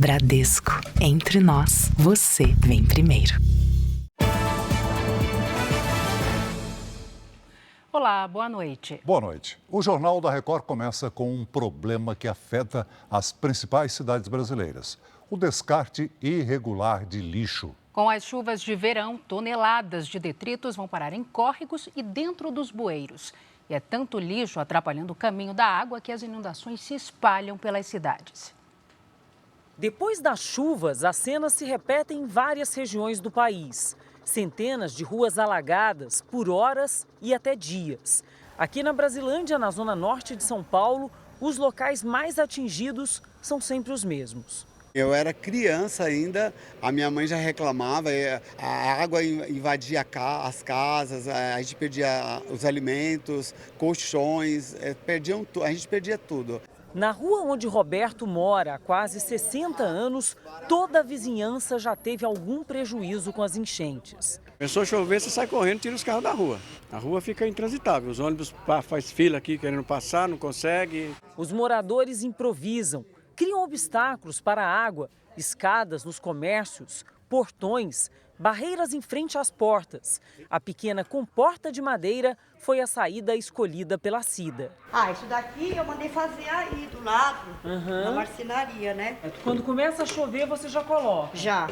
Bradesco. Entre nós, você vem primeiro. Olá, boa noite. Boa noite. O Jornal da Record começa com um problema que afeta as principais cidades brasileiras: o descarte irregular de lixo. Com as chuvas de verão, toneladas de detritos vão parar em córregos e dentro dos bueiros. E é tanto lixo atrapalhando o caminho da água que as inundações se espalham pelas cidades. Depois das chuvas, as cenas se repetem em várias regiões do país. Centenas de ruas alagadas por horas e até dias. Aqui na Brasilândia, na zona norte de São Paulo, os locais mais atingidos são sempre os mesmos. Eu era criança ainda, a minha mãe já reclamava, a água invadia as casas, a gente perdia os alimentos, colchões, a gente perdia tudo. Na rua onde Roberto mora há quase 60 anos, toda a vizinhança já teve algum prejuízo com as enchentes. Começou a chover, você sai correndo e tira os carros da rua. A rua fica intransitável, os ônibus faz fila aqui querendo passar, não consegue. Os moradores improvisam, criam obstáculos para a água, escadas nos comércios, portões, barreiras em frente às portas. A pequena comporta de madeira foi a saída escolhida pela Cida. Isso daqui eu mandei fazer aí do lado, na marcenaria, né? Quando começa a chover, você já coloca? Já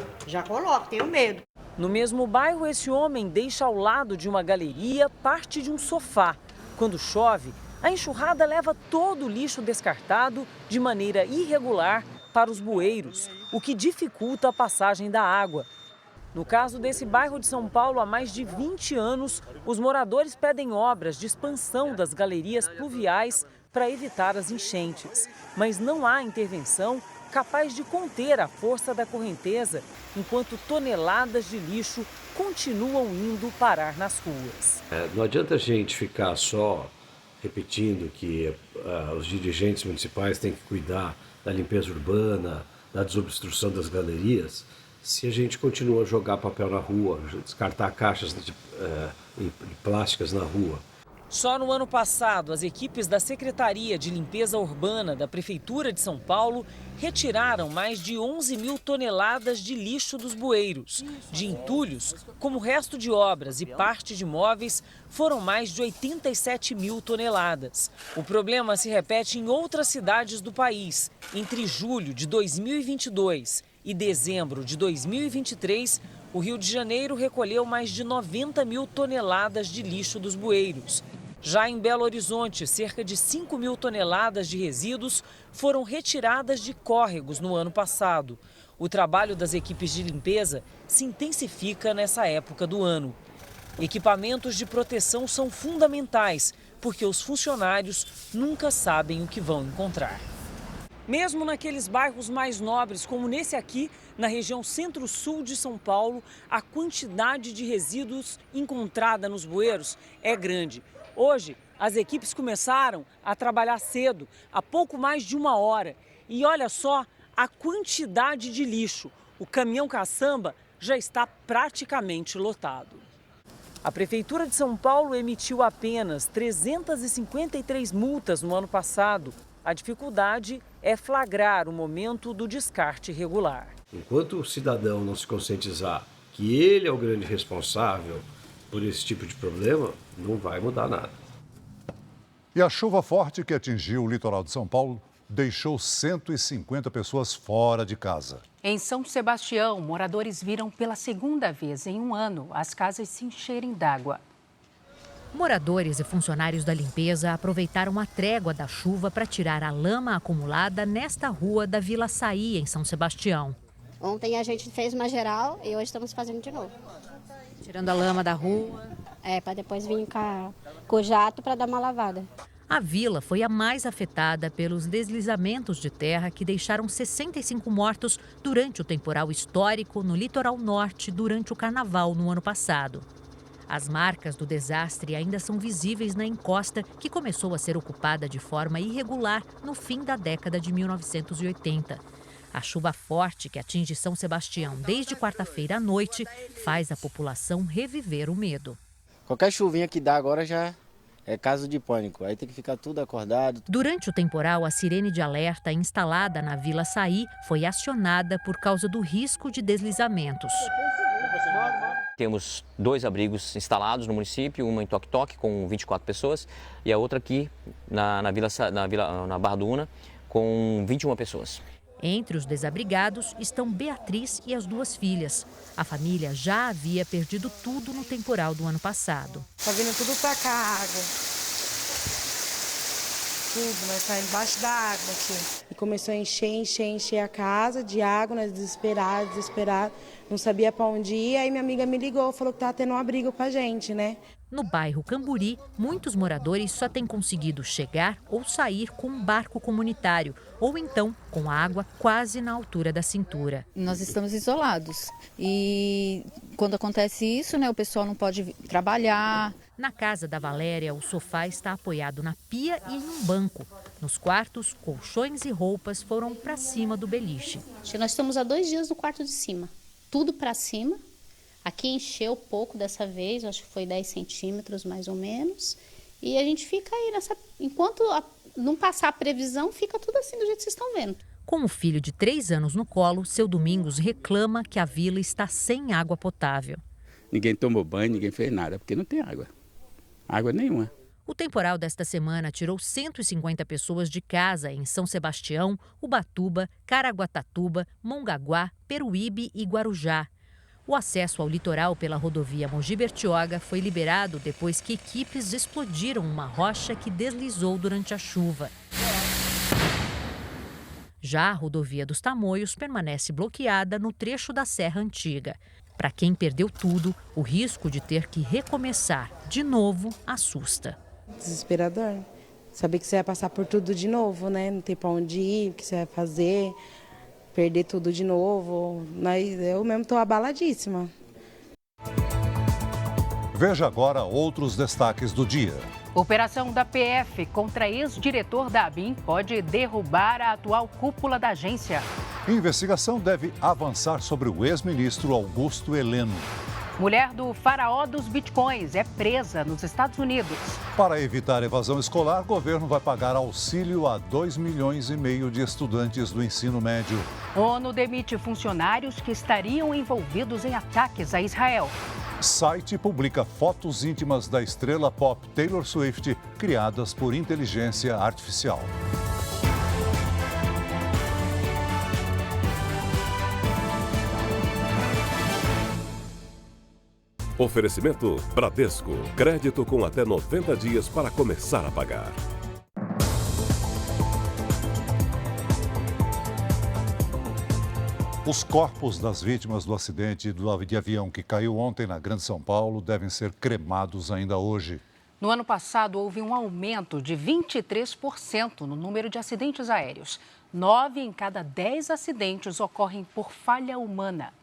coloco, tenho medo. No mesmo bairro, esse homem deixa ao lado de uma galeria parte de um sofá. Quando chove, a enxurrada leva todo o lixo descartado de maneira irregular para os bueiros, o que dificulta a passagem da água. No caso desse bairro de São Paulo, há mais de 20 anos, os moradores pedem obras de expansão das galerias pluviais para evitar as enchentes. Mas não há intervenção capaz de conter a força da correnteza, enquanto toneladas de lixo continuam indo parar nas ruas. Não adianta a gente ficar só repetindo que os dirigentes municipais têm que cuidar da limpeza urbana, da desobstrução das galerias, se a gente continua a jogar papel na rua, descartar caixas de plásticas na rua. Só no ano passado, as equipes da Secretaria de Limpeza Urbana da Prefeitura de São Paulo retiraram mais de 11 mil toneladas de lixo dos bueiros. De entulhos, como resto de obras e parte de móveis, foram mais de 87 mil toneladas. O problema se repete em outras cidades do país. Entre julho de 2022 e dezembro de 2023, o Rio de Janeiro recolheu mais de 90 mil toneladas de lixo dos bueiros. Já em Belo Horizonte, cerca de 5 mil toneladas de resíduos foram retiradas de córregos no ano passado. O trabalho das equipes de limpeza se intensifica nessa época do ano. Equipamentos de proteção são fundamentais, porque os funcionários nunca sabem o que vão encontrar. Mesmo naqueles bairros mais nobres, como nesse aqui, na região centro-sul de São Paulo, a quantidade de resíduos encontrada nos bueiros é grande. Hoje, as equipes começaram a trabalhar cedo, há pouco mais de 1 hora. E olha só a quantidade de lixo. O caminhão caçamba já está praticamente lotado. A Prefeitura de São Paulo emitiu apenas 353 multas no ano passado. A dificuldade é flagrar o momento do descarte irregular. Enquanto o cidadão não se conscientizar que ele é o grande responsável por esse tipo de problema, não vai mudar nada. E a chuva forte que atingiu o litoral de São Paulo deixou 150 pessoas fora de casa. Em São Sebastião, moradores viram pela segunda vez em 1 ano as casas se encherem d'água. Moradores e funcionários da limpeza aproveitaram a trégua da chuva para tirar a lama acumulada nesta rua da Vila Saí, em São Sebastião. Ontem a gente fez uma geral e hoje estamos fazendo de novo. Tirando a lama da rua? Para depois vir com o jato para dar uma lavada. A vila foi a mais afetada pelos deslizamentos de terra que deixaram 65 mortos durante o temporal histórico no litoral norte durante o carnaval no ano passado. As marcas do desastre ainda são visíveis na encosta, que começou a ser ocupada de forma irregular no fim da década de 1980. A chuva forte que atinge São Sebastião desde quarta-feira à noite faz a população reviver o medo. Qualquer chuvinha que dá agora já É caso de pânico, aí tem que ficar tudo acordado. Durante o temporal, a sirene de alerta instalada na Vila Saí foi acionada por causa do risco de deslizamentos. Temos 2 abrigos instalados no município, uma em Toque-Toque com 24 pessoas e a outra aqui na Barra do Una com 21 pessoas. Entre os desabrigados estão Beatriz e as 2 filhas. A família já havia perdido tudo no temporal do ano passado. Tá vindo tudo pra cá, a água. Tudo, mas tá embaixo da água aqui. E começou a encher a casa de água, nós desesperados. Não sabia para onde ir, aí minha amiga me ligou, falou que tava tendo um abrigo pra gente, né? No bairro Camburi, muitos moradores só têm conseguido chegar ou sair com um barco comunitário, ou então com a água quase na altura da cintura. Nós estamos isolados e quando acontece isso, né, o pessoal não pode trabalhar. Na casa da Valéria, o sofá está apoiado na pia e em um banco. Nos quartos, colchões e roupas foram para cima do beliche. Nós estamos há 2 dias no quarto de cima, tudo para cima. Aqui encheu pouco dessa vez, acho que foi 10 centímetros mais ou menos. E a gente fica aí enquanto não passar a previsão, fica tudo assim do jeito que vocês estão vendo. Com o filho de 3 anos no colo, seu Domingos reclama que a vila está sem água potável. Ninguém tomou banho, ninguém fez nada, porque não tem água. Água nenhuma. O temporal desta semana tirou 150 pessoas de casa em São Sebastião, Ubatuba, Caraguatatuba, Mongaguá, Peruíbe e Guarujá. O acesso ao litoral pela rodovia Mogi Bertioga foi liberado depois que equipes explodiram uma rocha que deslizou durante a chuva. Já a rodovia dos Tamoios permanece bloqueada no trecho da Serra Antiga. Para quem perdeu tudo, o risco de ter que recomeçar de novo assusta. Desesperador. Saber que você vai passar por tudo de novo, né? Não tem para onde ir, o que você vai fazer, perder tudo de novo. Eu mesmo estou abaladíssima. Veja agora outros destaques do dia. Operação da PF contra ex-diretor da ABIN pode derrubar a atual cúpula da agência. Investigação deve avançar sobre o ex-ministro Augusto Heleno. Mulher do faraó dos bitcoins é presa nos Estados Unidos. Para evitar evasão escolar, o governo vai pagar auxílio a 2,5 milhões de estudantes do ensino médio. ONU demite funcionários que estariam envolvidos em ataques a Israel. Site publica fotos íntimas da estrela pop Taylor Swift, criadas por inteligência artificial. Oferecimento Bradesco. Crédito com até 90 dias para começar a pagar. Os corpos das vítimas do acidente de avião que caiu ontem na Grande São Paulo devem ser cremados ainda hoje. No ano passado, houve um aumento de 23% no número de acidentes aéreos. 9 em cada 10 acidentes ocorrem por falha humana.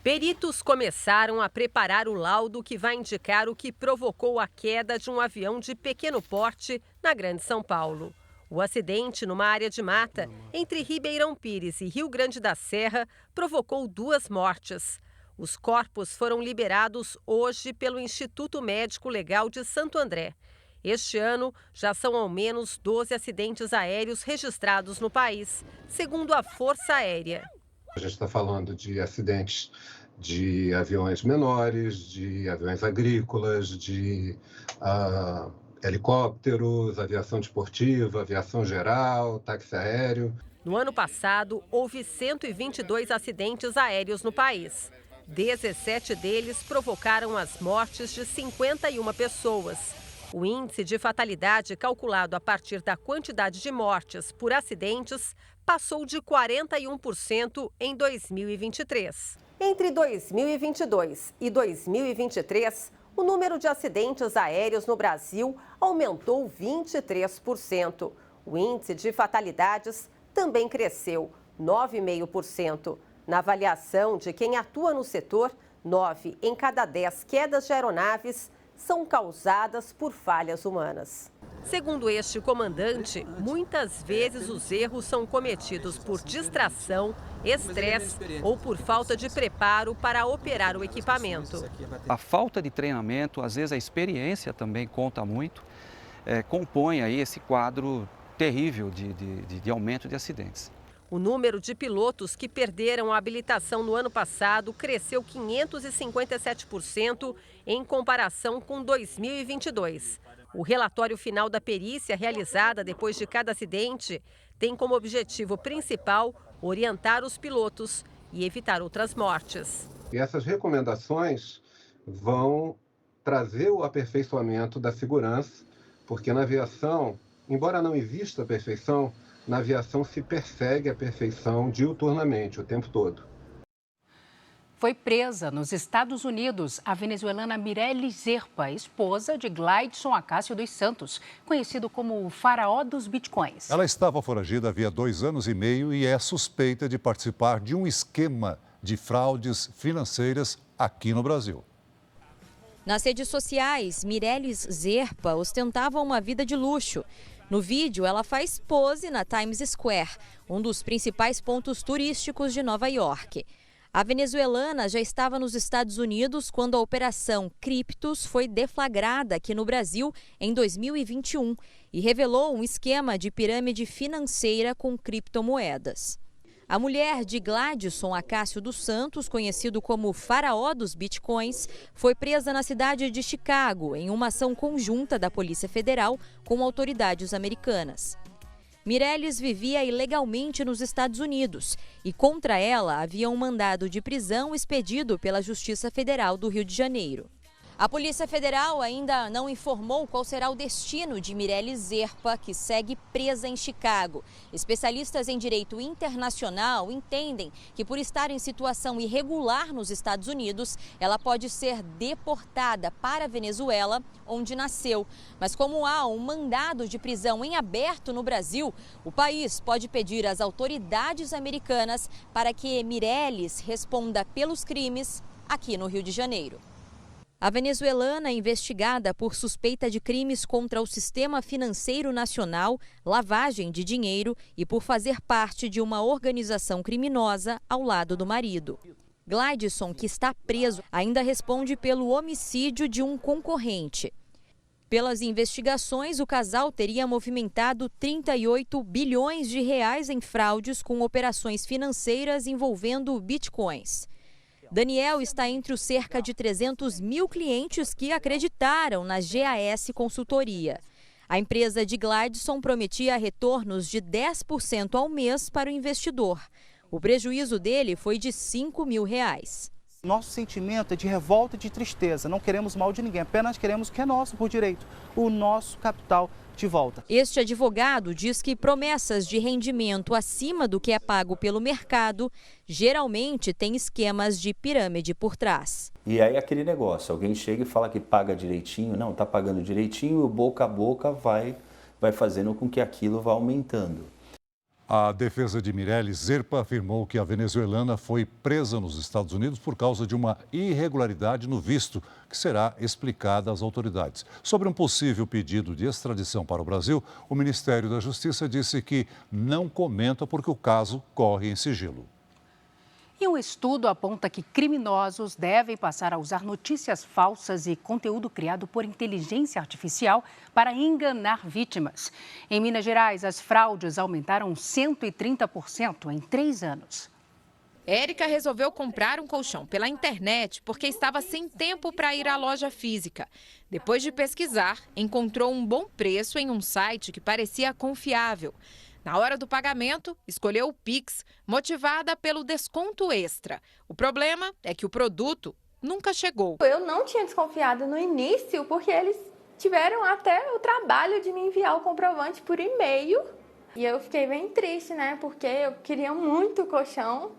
Peritos começaram a preparar o laudo que vai indicar o que provocou a queda de um avião de pequeno porte na Grande São Paulo. O acidente numa área de mata entre Ribeirão Pires e Rio Grande da Serra provocou 2 mortes. Os corpos foram liberados hoje pelo Instituto Médico Legal de Santo André. Este ano, já são ao menos 12 acidentes aéreos registrados no país, segundo a Força Aérea. A gente está falando de acidentes de aviões menores, de aviões agrícolas, de helicópteros, aviação desportiva, aviação geral, táxi aéreo. No ano passado, houve 122 acidentes aéreos no país. 17 deles provocaram as mortes de 51 pessoas. O índice de fatalidade calculado a partir da quantidade de mortes por acidentes passou de 41% em 2023. Entre 2022 e 2023, o número de acidentes aéreos no Brasil aumentou 23%. O índice de fatalidades também cresceu 9,5%. Na avaliação de quem atua no setor, 9 em cada 10 quedas de aeronaves são causadas por falhas humanas. Segundo este comandante, muitas vezes os erros são cometidos por distração, estresse ou por falta de preparo para operar o equipamento. A falta de treinamento, às vezes a experiência também conta muito, compõe aí esse quadro terrível de aumento de acidentes. O número de pilotos que perderam a habilitação no ano passado cresceu 557% em comparação com 2022. O relatório final da perícia, realizada depois de cada acidente, tem como objetivo principal orientar os pilotos e evitar outras mortes. E essas recomendações vão trazer o aperfeiçoamento da segurança, porque na aviação, embora não exista a perfeição, na aviação se persegue a perfeição diuturnamente, o tempo todo. Foi presa nos Estados Unidos a venezuelana Mirelle Zerpa, esposa de Glaidson Acácio dos Santos, conhecido como o faraó dos bitcoins. Ela estava foragida havia 2 anos e meio e é suspeita de participar de um esquema de fraudes financeiras aqui no Brasil. Nas redes sociais, Mirelle Zerpa ostentava uma vida de luxo. No vídeo, ela faz pose na Times Square, um dos principais pontos turísticos de Nova York. A venezuelana já estava nos Estados Unidos quando a Operação Criptos foi deflagrada aqui no Brasil em 2021 e revelou um esquema de pirâmide financeira com criptomoedas. A mulher de Glaidson Acácio dos Santos, conhecido como faraó dos bitcoins, foi presa na cidade de Chicago em uma ação conjunta da Polícia Federal com autoridades americanas. Mirelles vivia ilegalmente nos Estados Unidos e contra ela havia um mandado de prisão expedido pela Justiça Federal do Rio de Janeiro. A Polícia Federal ainda não informou qual será o destino de Mirelle Zerpa, que segue presa em Chicago. Especialistas em direito internacional entendem que, por estar em situação irregular nos Estados Unidos, ela pode ser deportada para a Venezuela, onde nasceu. Mas como há um mandado de prisão em aberto no Brasil, o país pode pedir às autoridades americanas para que Mirelles responda pelos crimes aqui no Rio de Janeiro. A venezuelana é investigada por suspeita de crimes contra o sistema financeiro nacional, lavagem de dinheiro e por fazer parte de uma organização criminosa ao lado do marido. Glaidson, que está preso, ainda responde pelo homicídio de um concorrente. Pelas investigações, o casal teria movimentado 38 bilhões de reais em fraudes com operações financeiras envolvendo bitcoins. Daniel está entre os cerca de 300 mil clientes que acreditaram na GAS Consultoria. A empresa de Glaidson prometia retornos de 10% ao mês para o investidor. O prejuízo dele foi de R$5 mil. Nosso sentimento é de revolta e de tristeza. Não queremos mal de ninguém, apenas queremos o que é nosso por direito, o nosso capital de volta. Este advogado diz que promessas de rendimento acima do que é pago pelo mercado geralmente têm esquemas de pirâmide por trás. E aí aquele negócio, alguém chega e fala que paga direitinho, não, está pagando direitinho, e o boca a boca vai fazendo com que aquilo vá aumentando. A defesa de Mirelle Zerpa afirmou que a venezuelana foi presa nos Estados Unidos por causa de uma irregularidade no visto, que será explicada às autoridades. Sobre um possível pedido de extradição para o Brasil, o Ministério da Justiça disse que não comenta porque o caso corre em sigilo. E um estudo aponta que criminosos devem passar a usar notícias falsas e conteúdo criado por inteligência artificial para enganar vítimas. Em Minas Gerais, as fraudes aumentaram 130% em 3 anos. Érica resolveu comprar um colchão pela internet porque estava sem tempo para ir à loja física. Depois de pesquisar, encontrou um bom preço em um site que parecia confiável. Na hora do pagamento, escolheu o Pix, motivada pelo desconto extra. O problema é que o produto nunca chegou. Eu não tinha desconfiado no início, porque eles tiveram até o trabalho de me enviar o comprovante por e-mail. E eu fiquei bem triste, né? Porque eu queria muito o colchão.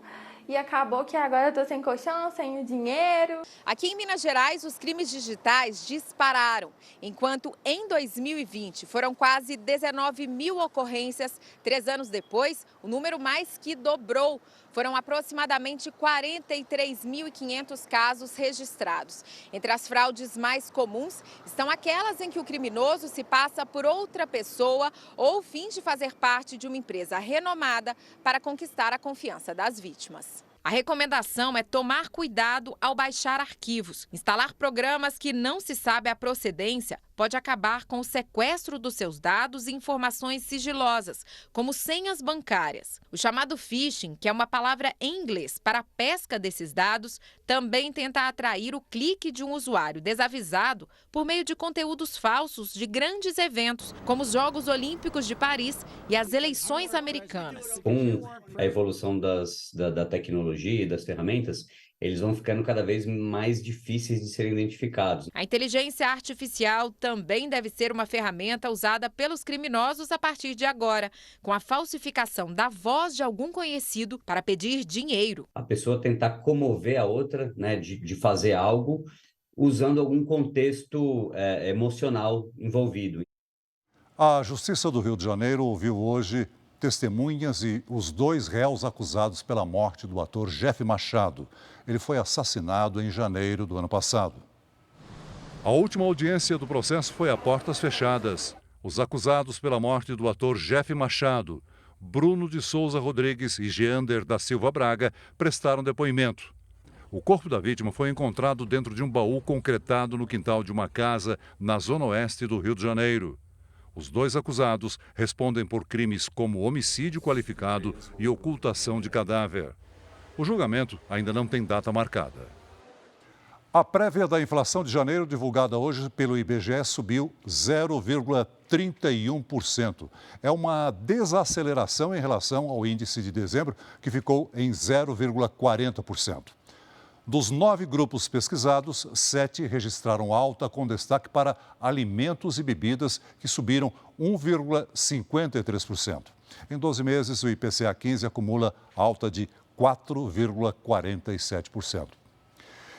e acabou que agora eu tô sem colchão, sem o dinheiro. Aqui em Minas Gerais, os crimes digitais dispararam. Enquanto em 2020 foram quase 19 mil ocorrências, 3 anos depois, o número mais que dobrou. Foram aproximadamente 43.500 casos registrados. Entre as fraudes mais comuns estão aquelas em que o criminoso se passa por outra pessoa ou finge fazer parte de uma empresa renomada para conquistar a confiança das vítimas. A recomendação é tomar cuidado ao baixar arquivos. Instalar programas que não se sabe a procedência pode acabar com o sequestro dos seus dados e informações sigilosas, como senhas bancárias. O chamado phishing, que é uma palavra em inglês para a pesca desses dados, também tenta atrair o clique de um usuário desavisado por meio de conteúdos falsos de grandes eventos, como os Jogos Olímpicos de Paris e as eleições americanas. Com a evolução da tecnologia e das ferramentas, eles vão ficando cada vez mais difíceis de serem identificados. A inteligência artificial também deve ser uma ferramenta usada pelos criminosos a partir de agora, com a falsificação da voz de algum conhecido para pedir dinheiro. A pessoa tentar comover a outra, né, de fazer algo, usando algum contexto emocional envolvido. A Justiça do Rio de Janeiro ouviu hoje testemunhas e os 2 réus acusados pela morte do ator Jeff Machado. Ele foi assassinado em janeiro do ano passado. A última audiência do processo foi a portas fechadas. Os acusados pela morte do ator Jeff Machado, Bruno de Souza Rodrigues e Geander da Silva Braga, prestaram depoimento. O corpo da vítima foi encontrado dentro de um baú concretado no quintal de uma casa na zona oeste do Rio de Janeiro. Os 2 acusados respondem por crimes como homicídio qualificado e ocultação de cadáver. O julgamento ainda não tem data marcada. A prévia da inflação de janeiro, divulgada hoje pelo IBGE, subiu 0,31%. É uma desaceleração em relação ao índice de dezembro, que ficou em 0,40%. Dos 9 grupos pesquisados, 7 registraram alta, com destaque para alimentos e bebidas, que subiram 1,53%. Em 12 meses, o IPCA 15 acumula alta de 4,47%.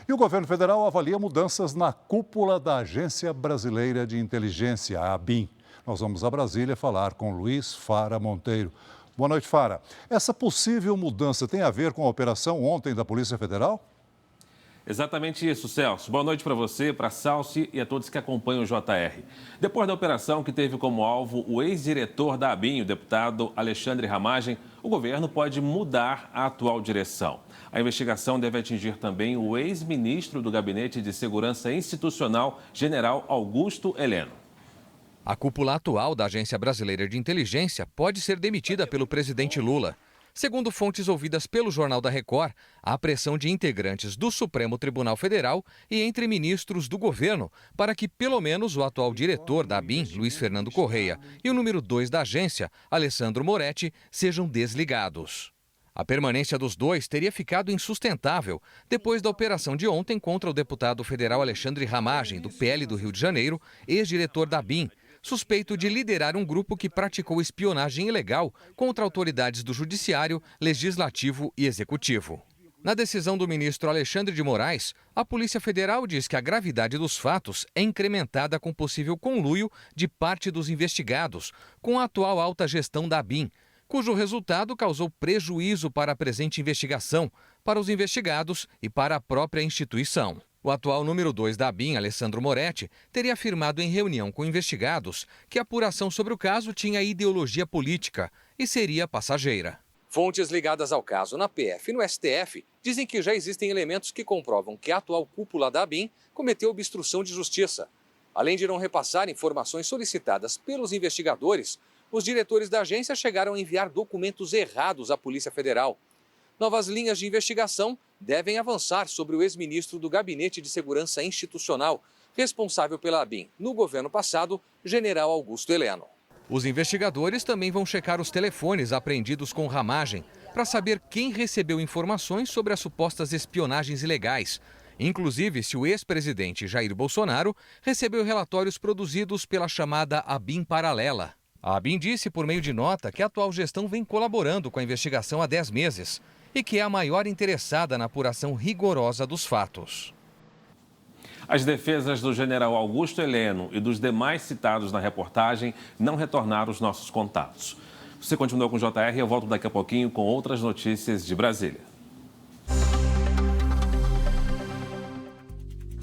E o governo federal avalia mudanças na cúpula da Agência Brasileira de Inteligência, a ABIN. Nós vamos a Brasília falar com Luiz Fara Monteiro. Boa noite, Fara. Essa possível mudança tem a ver com a operação ontem da Polícia Federal? Exatamente isso, Celso. Boa noite para você, para a Salsi e a todos que acompanham o JR. Depois da operação que teve como alvo o ex-diretor da ABIN, o deputado Alexandre Ramagem, o governo pode mudar a atual direção. A investigação deve atingir também o ex-ministro do Gabinete de Segurança Institucional, general Augusto Heleno. A cúpula atual da Agência Brasileira de Inteligência pode ser demitida pelo presidente Lula. Segundo fontes ouvidas pelo Jornal da Record, há pressão de integrantes do Supremo Tribunal Federal e entre ministros do governo para que pelo menos o atual diretor da ABIN, Luiz Fernando Correia, e o número 2 da agência, Alessandro Moretti, sejam desligados. A permanência dos 2 teria ficado insustentável depois da operação de ontem contra o deputado federal Alexandre Ramagem, do PL do Rio de Janeiro, ex-diretor da ABIN, suspeito de liderar um grupo que praticou espionagem ilegal contra autoridades do Judiciário, Legislativo e Executivo. Na decisão do ministro Alexandre de Moraes, a Polícia Federal diz que a gravidade dos fatos é incrementada com possível conluio de parte dos investigados com a atual alta gestão da ABIN, cujo resultado causou prejuízo para a presente investigação, para os investigados e para a própria instituição. O atual número 2 da ABIN, Alessandro Moretti, teria afirmado em reunião com investigados que a apuração sobre o caso tinha ideologia política e seria passageira. Fontes ligadas ao caso na PF e no STF dizem que já existem elementos que comprovam que a atual cúpula da ABIN cometeu obstrução de justiça. Além de não repassar informações solicitadas pelos investigadores, os diretores da agência chegaram a enviar documentos errados à Polícia Federal. Novas linhas de investigação devem avançar sobre o ex-ministro do Gabinete de Segurança Institucional, responsável pela ABIN no governo passado, general Augusto Heleno. Os investigadores também vão checar os telefones apreendidos com Ramagem para saber quem recebeu informações sobre as supostas espionagens ilegais, inclusive se o ex-presidente Jair Bolsonaro recebeu relatórios produzidos pela chamada ABIN Paralela. A ABIN disse por meio de nota que a atual gestão vem colaborando com a investigação há 10 meses e que é a maior interessada na apuração rigorosa dos fatos. As defesas do general Augusto Heleno e dos demais citados na reportagem não retornaram os nossos contatos. Você continua com o JR, eu volto daqui a pouquinho com outras notícias de Brasília.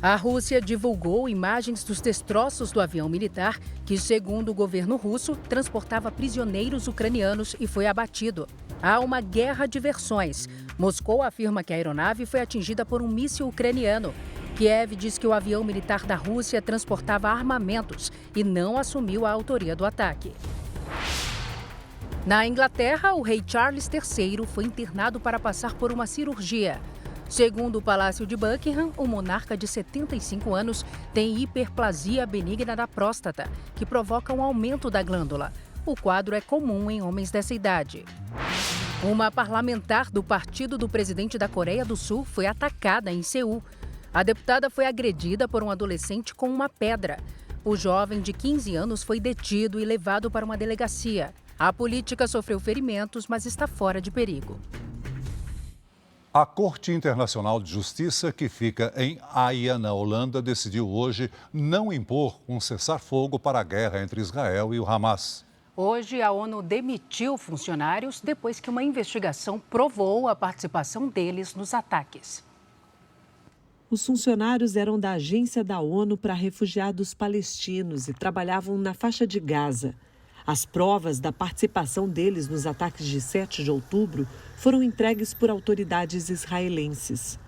A Rússia divulgou imagens dos destroços do avião militar que, segundo o governo russo, transportava prisioneiros ucranianos e foi abatido. Há uma guerra de versões. Moscou afirma que a aeronave foi atingida por um míssil ucraniano. Kiev diz que o avião militar da Rússia transportava armamentos e não assumiu a autoria do ataque. Na Inglaterra, o rei Charles III foi internado para passar por uma cirurgia. Segundo o Palácio de Buckingham, o monarca de 75 anos tem hiperplasia benigna da próstata, que provoca um aumento da glândula. O quadro é comum em homens dessa idade. Uma parlamentar do partido do presidente da Coreia do Sul foi atacada em Seul. A deputada foi agredida por um adolescente com uma pedra. O jovem de 15 anos foi detido e levado para uma delegacia. A política sofreu ferimentos, mas está fora de perigo. A Corte Internacional de Justiça, que fica em Haia, na Holanda, decidiu hoje não impor um cessar-fogo para a guerra entre Israel e o Hamas. Hoje, a ONU demitiu funcionários depois que uma investigação provou a participação deles nos ataques. Os funcionários eram da Agência da ONU para Refugiados Palestinos e trabalhavam na faixa de Gaza. As provas da participação deles nos ataques de 7 de outubro foram entregues por autoridades israelenses.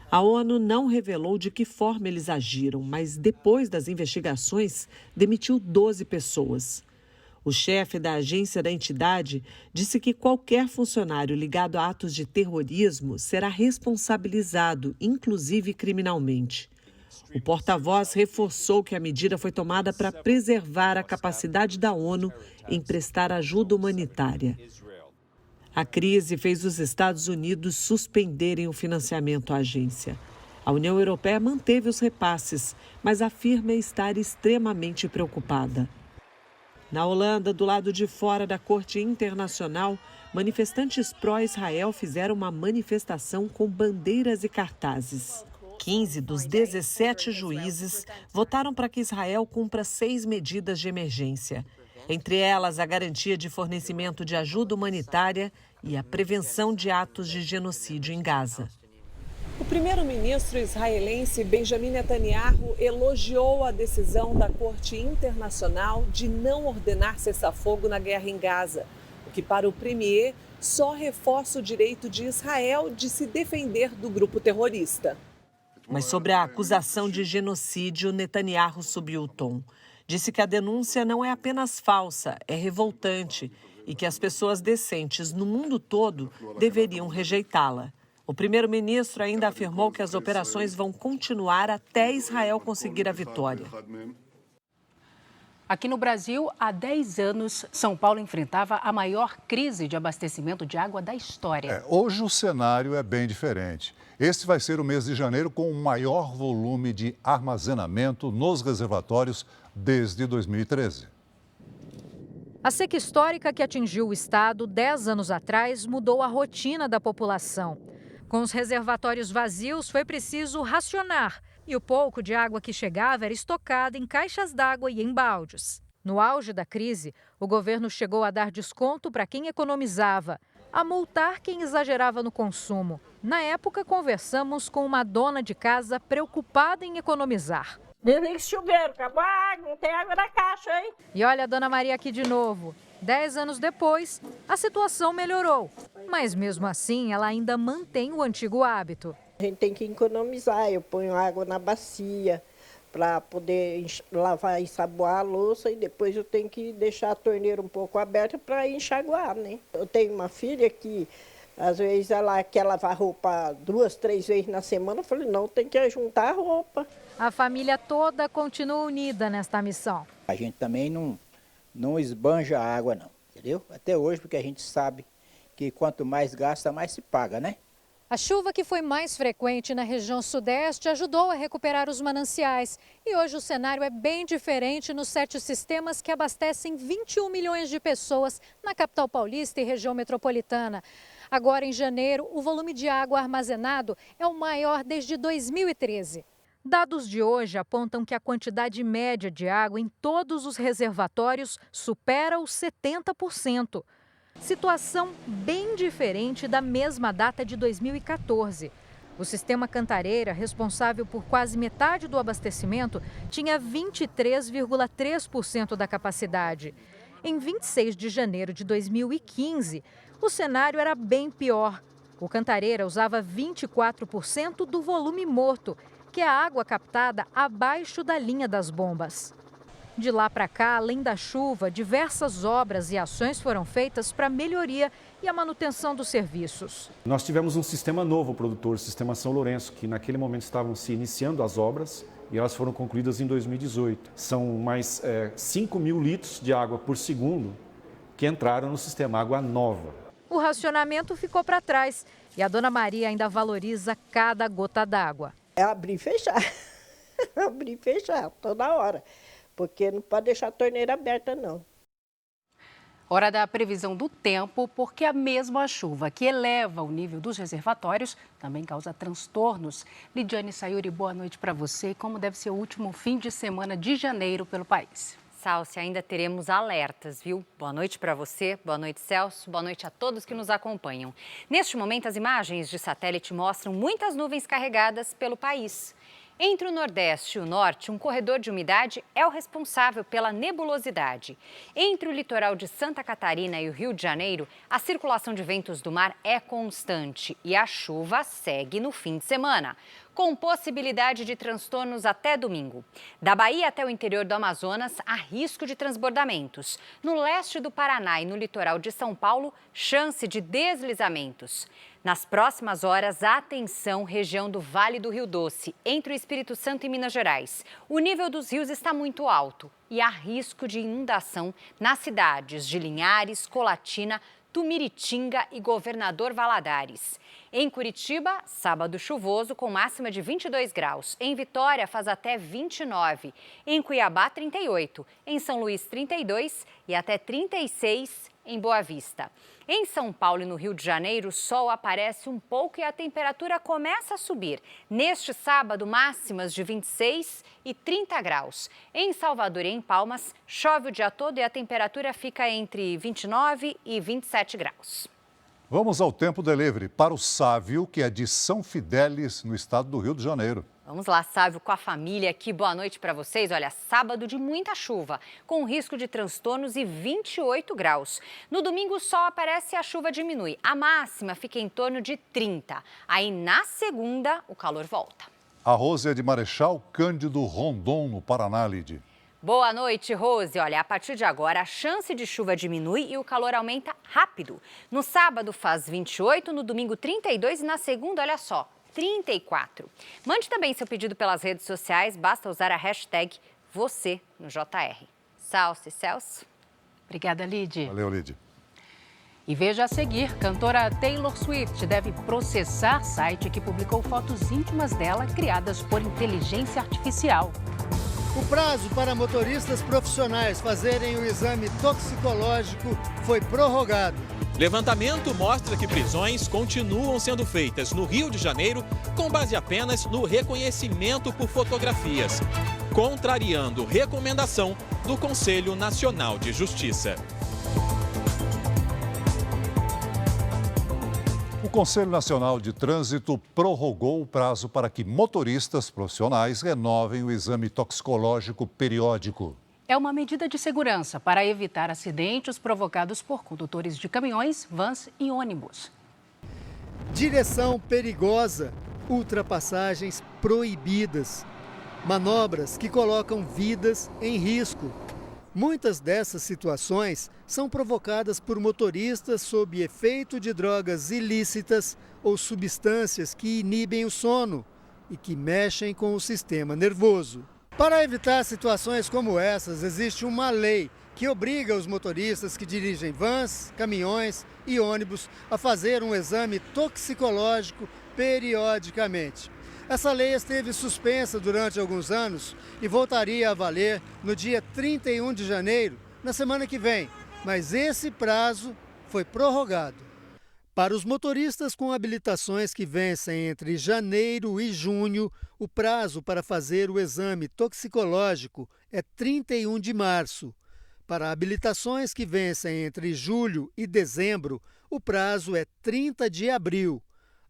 A ONU não revelou de que forma eles agiram, mas depois das investigações, demitiu 12 pessoas. O chefe da agência da entidade disse que qualquer funcionário ligado a atos de terrorismo será responsabilizado, inclusive criminalmente. O porta-voz reforçou que a medida foi tomada para preservar a capacidade da ONU em prestar ajuda humanitária. A crise fez os Estados Unidos suspenderem o financiamento à agência. A União Europeia manteve os repasses, mas afirma estar extremamente preocupada. Na Holanda, do lado de fora da Corte Internacional, manifestantes pró-Israel fizeram uma manifestação com bandeiras e cartazes. 15 dos 17 juízes votaram para que Israel cumpra 6 medidas de emergência. Entre elas, a garantia de fornecimento de ajuda humanitária e a prevenção de atos de genocídio em Gaza. O primeiro-ministro israelense Benjamin Netanyahu elogiou a decisão da Corte Internacional de não ordenar cessar-fogo na guerra em Gaza, o que para o premier só reforça o direito de Israel de se defender do grupo terrorista. Mas sobre a acusação de genocídio, Netanyahu subiu o tom. Disse que a denúncia não é apenas falsa, é revoltante e que as pessoas decentes no mundo todo deveriam rejeitá-la. O primeiro-ministro ainda afirmou que as operações vão continuar até Israel conseguir a vitória. Aqui no Brasil, há 10 anos, São Paulo enfrentava a maior crise de abastecimento de água da história. Hoje o cenário é bem diferente. Este vai ser o mês de janeiro com o maior volume de armazenamento nos reservatórios desde 2013. A seca histórica que atingiu o estado 10 anos atrás mudou a rotina da população. Com os reservatórios vazios, foi preciso racionar. E o pouco de água que chegava era estocada em caixas d'água e em baldes. No auge da crise, o governo chegou a dar desconto para quem economizava, a multar quem exagerava no consumo. Na época, conversamos com uma dona de casa preocupada em economizar. Desliga o chuveiro, acabou a água, não tem água na caixa, hein? E olha a dona Maria aqui de novo. 10 anos depois, a situação melhorou. Mas mesmo assim, ela ainda mantém o antigo hábito. A gente tem que economizar. Eu ponho água na bacia para poder lavar e ensaboar a louça e depois eu tenho que deixar a torneira um pouco aberta para enxaguar, né? Eu tenho uma filha que às vezes ela quer lavar roupa 2, 3 vezes na semana. Eu falei, não, tem que juntar a roupa. A família toda continua unida nesta missão. A gente também não esbanja a água não, entendeu? Até hoje, porque a gente sabe que quanto mais gasta, mais se paga, né? A chuva que foi mais frequente na região sudeste ajudou a recuperar os mananciais. E hoje o cenário é bem diferente nos 7 sistemas que abastecem 21 milhões de pessoas na capital paulista e região metropolitana. Agora, em janeiro, o volume de água armazenado é o maior desde 2013. Dados de hoje apontam que a quantidade média de água em todos os reservatórios supera os 70%. Situação bem diferente da mesma data de 2014. O sistema Cantareira, responsável por quase metade do abastecimento, tinha 23,3% da capacidade. Em 26 de janeiro de 2015, o cenário era bem pior. O Cantareira usava 24% do volume morto, que é a água captada abaixo da linha das bombas. De lá para cá, além da chuva, diversas obras e ações foram feitas para a melhoria e a manutenção dos serviços. Nós tivemos um sistema novo produtor, o Sistema São Lourenço, que naquele momento estavam se iniciando as obras e elas foram concluídas em 2018. São mais 5 mil litros de água por segundo que entraram no sistema Água Nova. O racionamento ficou para trás e a Dona Maria ainda valoriza cada gota d'água. É abrir e fechar, abrir e fechar toda hora. Porque não pode deixar a torneira aberta, não. Hora da previsão do tempo, porque a mesma chuva que eleva o nível dos reservatórios também causa transtornos. Lidiane Sayuri, boa noite para você. Como deve ser o último fim de semana de janeiro pelo país? Salsi, ainda teremos alertas, viu? Boa noite para você, boa noite, Celso, boa noite a todos que nos acompanham. Neste momento, as imagens de satélite mostram muitas nuvens carregadas pelo país. Entre o Nordeste e o Norte, um corredor de umidade é o responsável pela nebulosidade. Entre o litoral de Santa Catarina e o Rio de Janeiro, a circulação de ventos do mar é constante e a chuva segue no fim de semana, com possibilidade de transtornos até domingo. Da Bahia até o interior do Amazonas, há risco de transbordamentos. No leste do Paraná e no litoral de São Paulo, chance de deslizamentos. Nas próximas horas, atenção, região do Vale do Rio Doce, entre o Espírito Santo e Minas Gerais. O nível dos rios está muito alto e há risco de inundação nas cidades de Linhares, Colatina, Tumiritinga e Governador Valadares. Em Curitiba, sábado chuvoso com máxima de 22 graus. Em Vitória, faz até 29. Em Cuiabá, 38. Em São Luís, 32 e até 36 em Boa Vista. Em São Paulo e no Rio de Janeiro, o sol aparece um pouco e a temperatura começa a subir. Neste sábado, máximas de 26 e 30 graus. Em Salvador e em Palmas, chove o dia todo e a temperatura fica entre 29 e 27 graus. Vamos ao Tempo Delivery para o Sávio, que é de São Fidélis, no estado do Rio de Janeiro. Vamos lá, Sávio, com a família aqui. Boa noite para vocês. Olha, sábado de muita chuva, com risco de transtornos e 28 graus. No domingo, o sol aparece e a chuva diminui. A máxima fica em torno de 30. Aí, na segunda, o calor volta. A Rose é de Marechal Cândido Rondon, no Paraná, Lide. Boa noite, Rose. Olha, a partir de agora, a chance de chuva diminui e o calor aumenta rápido. No sábado, faz 28, no domingo, 32 e na segunda, olha só, 34. Mande também seu pedido pelas redes sociais, basta usar a hashtag você no JR. Salce, Celso. Obrigada, Lid. Valeu, Lid. E veja a seguir, cantora Taylor Swift deve processar site que publicou fotos íntimas dela criadas por inteligência artificial. O prazo para motoristas profissionais fazerem o exame toxicológico foi prorrogado. Levantamento mostra que prisões continuam sendo feitas no Rio de Janeiro com base apenas no reconhecimento por fotografias, contrariando recomendação do Conselho Nacional de Justiça. O Conselho Nacional de Trânsito prorrogou o prazo para que motoristas profissionais renovem o exame toxicológico periódico. É uma medida de segurança para evitar acidentes provocados por condutores de caminhões, vans e ônibus. Direção perigosa, ultrapassagens proibidas, manobras que colocam vidas em risco. Muitas dessas situações são provocadas por motoristas sob efeito de drogas ilícitas ou substâncias que inibem o sono e que mexem com o sistema nervoso. Para evitar situações como essas, existe uma lei que obriga os motoristas que dirigem vans, caminhões e ônibus a fazer um exame toxicológico periodicamente. Essa lei esteve suspensa durante alguns anos e voltaria a valer no dia 31 de janeiro, na semana que vem, mas esse prazo foi prorrogado. Para os motoristas com habilitações que vencem entre janeiro e junho, o prazo para fazer o exame toxicológico é 31 de março. Para habilitações que vencem entre julho e dezembro, o prazo é 30 de abril.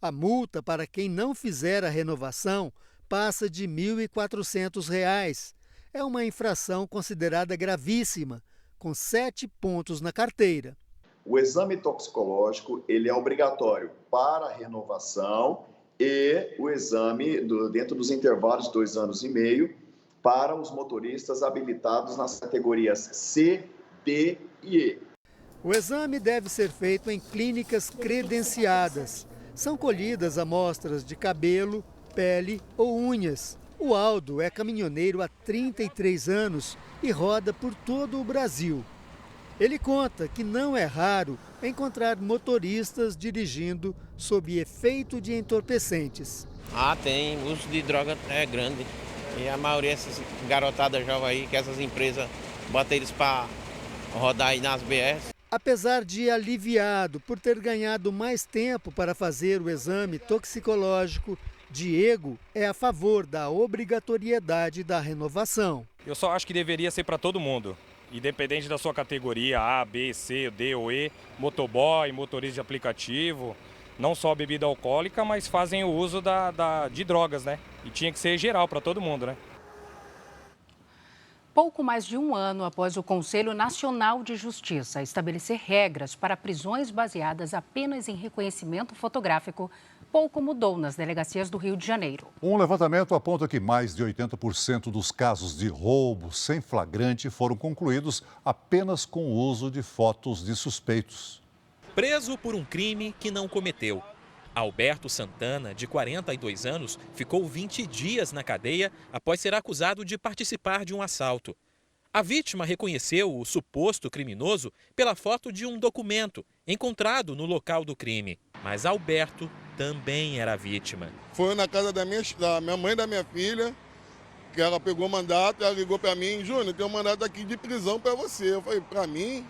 A multa para quem não fizer a renovação passa de R$ 1.400. É uma infração considerada gravíssima, com 7 pontos na carteira. O exame toxicológico ele é obrigatório para a renovação e o exame dentro dos intervalos de 2 anos e meio para os motoristas habilitados nas categorias C, D e E. O exame deve ser feito em clínicas credenciadas. São colhidas amostras de cabelo, pele ou unhas. O Aldo é caminhoneiro há 33 anos e roda por todo o Brasil. Ele conta que não é raro encontrar motoristas dirigindo sob efeito de entorpecentes. Tem. O uso de droga é grande. E a maioria dessas garotadas jovens aí, que essas empresas botam eles para rodar aí nas BRs. Apesar de aliviado por ter ganhado mais tempo para fazer o exame toxicológico, Diego é a favor da obrigatoriedade da renovação. Eu só acho que deveria ser para todo mundo. Independente da sua categoria A, B, C, D ou E, motoboy, motorista de aplicativo, não só bebida alcoólica, mas fazem o uso de drogas, né? E tinha que ser geral para todo mundo, né? Pouco mais de um ano após o Conselho Nacional de Justiça estabelecer regras para prisões baseadas apenas em reconhecimento fotográfico, pouco mudou nas delegacias do Rio de Janeiro. Um levantamento aponta que mais de 80% dos casos de roubo sem flagrante foram concluídos apenas com o uso de fotos de suspeitos. Preso por um crime que não cometeu. Alberto Santana, de 42 anos, ficou 20 dias na cadeia após ser acusado de participar de um assalto. A vítima reconheceu o suposto criminoso pela foto de um documento encontrado no local do crime. Mas Alberto também era vítima. Foi na casa da minha mãe e da minha filha, que ela pegou o mandato, ela ligou para mim: Júnior, tem um mandato aqui de prisão para você. Eu falei: para mim?